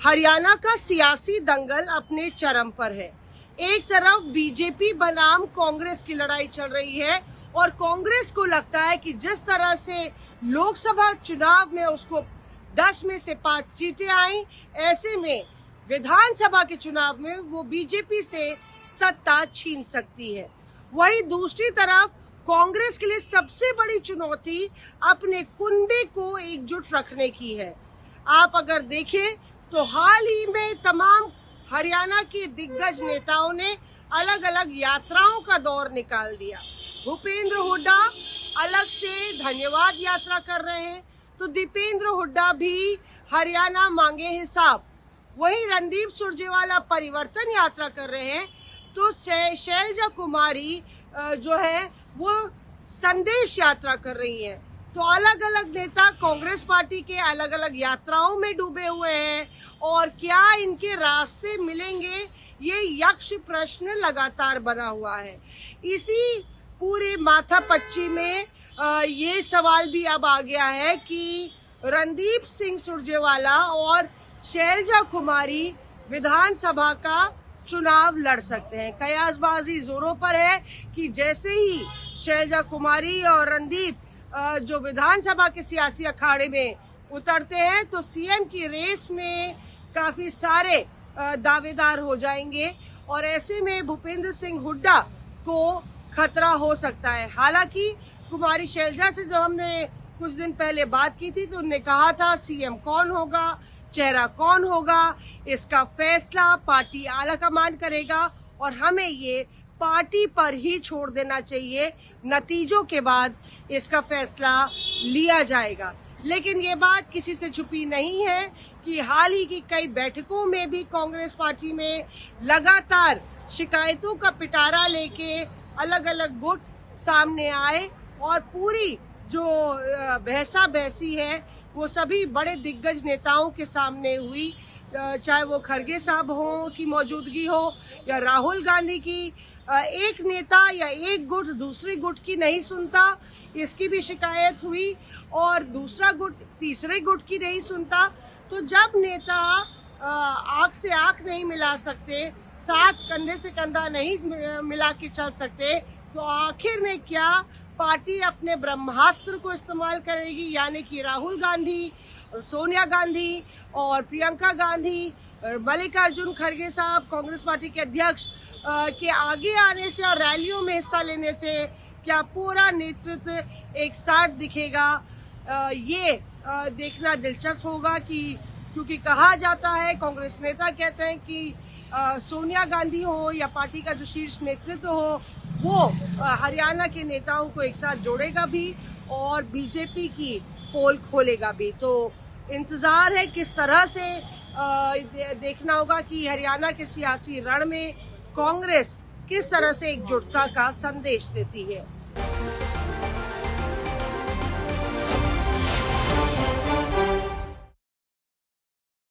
हरियाणा का सियासी दंगल अपने चरम पर है। एक तरफ बीजेपी बनाम कांग्रेस की लड़ाई चल रही है और कांग्रेस को लगता है कि जिस तरह से लोकसभा चुनाव में उसको 10 में से 5 सीटें आई, ऐसे में विधानसभा के चुनाव में वो बीजेपी से सत्ता छीन सकती है। वहीं दूसरी तरफ कांग्रेस के लिए सबसे बड़ी चुनौती अपने कुनबे को एकजुट रखने की है। आप अगर देखें तो हाल ही में तमाम हरियाणा के दिग्गज नेताओं ने अलग अलग यात्राओं का दौर निकाल दिया। भूपेंद्र हुड्डा अलग से धन्यवाद यात्रा कर रहे हैं, तो दीपेंद्र हुड्डा भी हरियाणा मांगे हिसाब। वहीं रणदीप सुरजेवाला परिवर्तन यात्रा कर रहे हैं, तो शैलजा कुमारी जो है वो संदेश यात्रा कर रही है। तो अलग अलग नेता कांग्रेस पार्टी के अलग अलग यात्राओं में डूबे हुए हैं और क्या इनके रास्ते मिलेंगे, ये यक्ष प्रश्न लगातार बना हुआ है। इसी पूरे माथापच्ची में ये सवाल भी अब आ गया है कि रणदीप सिंह सुरजेवाला और शैलजा कुमारी विधानसभा का चुनाव लड़ सकते हैं। कयासबाजी जोरों पर है कि जैसे ही शैलजा कुमारी और रणदीप जो विधानसभा के सियासी अखाड़े में उतरते हैं तो सीएम की रेस में काफी सारे दावेदार हो जाएंगे और ऐसे में भूपेंद्र सिंह हुड्डा को खतरा हो सकता है। हालांकि कुमारी शैलजा से जब हमने कुछ दिन पहले बात की थी तो उन्होंने कहा था सीएम कौन होगा, चेहरा कौन होगा, इसका फैसला पार्टी आला कमान करेगा और हमें ये पार्टी पर ही छोड़ देना चाहिए, नतीजों के बाद इसका फैसला लिया जाएगा। लेकिन ये बात किसी से छुपी नहीं है कि हाल ही की कई बैठकों में भी कांग्रेस पार्टी में लगातार शिकायतों का पिटारा लेके अलग अलग गुट सामने आए और पूरी जो बहसा बहसी है वो सभी बड़े दिग्गज नेताओं के सामने हुई, चाहे वो खड़गे साहब हो की मौजूदगी हो या राहुल गांधी की। एक नेता या एक गुट दूसरे गुट की नहीं सुनता, इसकी भी शिकायत हुई और दूसरा गुट तीसरे गुट की नहीं सुनता। तो जब नेता आंख से आंख नहीं मिला सकते, साथ कंधे से कंधा नहीं मिला के चल सकते, तो आखिर में क्या पार्टी अपने ब्रह्मास्त्र को इस्तेमाल करेगी, यानी कि राहुल गांधी, सोनिया गांधी और प्रियंका गांधी, मल्लिकार्जुन खड़गे साहब कांग्रेस पार्टी के अध्यक्ष के आगे आने से और रैलियों में हिस्सा लेने से क्या पूरा नेतृत्व एक साथ दिखेगा, ये देखना दिलचस्प होगा। कि क्योंकि कहा जाता है, कांग्रेस नेता कहते हैं कि सोनिया गांधी हो या पार्टी का जो शीर्ष नेतृत्व हो वो हरियाणा के नेताओं को एक साथ जोड़ेगा भी और बीजेपी की पोल खोलेगा भी। तो इंतजार है किस तरह से देखना होगा कि हरियाणा के सियासी रण में कांग्रेस किस तरह से एकजुटता का संदेश देती है।